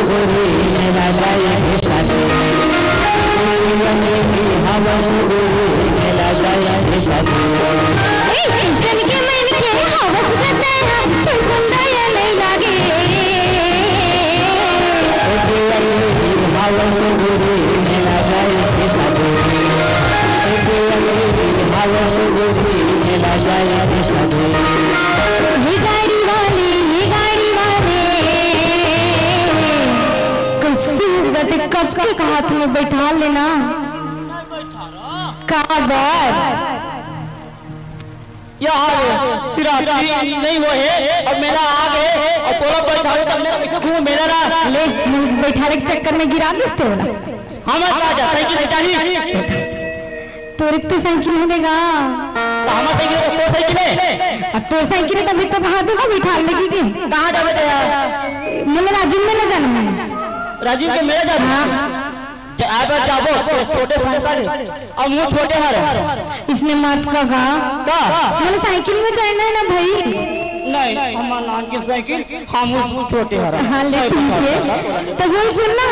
गोरी मेरा जाएंगे साथे, हवा से गोरी मेरा जाएंगे साथे। इंसान के मन के हवस करते हैं तो गुंडाया नहीं लागे, हवा से गोरी मेरा जाएंगे साथे, हवा से गोरी मेरा जाएंगे साथे। ये गाड़ी वाले कोशिश करते कब के हाथ में बैठा लेना काबर यहाँ सिराजी नहीं वो है और मेरा आग है और तोला बैठा है तब मेरा पीछे घूम मेरा ना ले बैठाने के चक्कर में गिरा दिसते हो ना। हमें कहा जाता है कि नहीं चाहिए तोरे तो साइकिल मिलेगा, तो हमारा साइकिल है तो साइकिल है अब तोर साइकिल है तभी तो कहाँ दूंगा बैठा लगी के कहाँ जावे तो यार मुझे राजीव में न जाना है। राजीव के मेरे जा आप जाबो छोटे साइकिल और मुंह छोटे हर इसने मत कहा मुझे साइकिल में जाना है ना भाई। नहीं हमारा नाम की साइकिल हम छोटे हर हाँ ले ठीक है तो बोल सुनना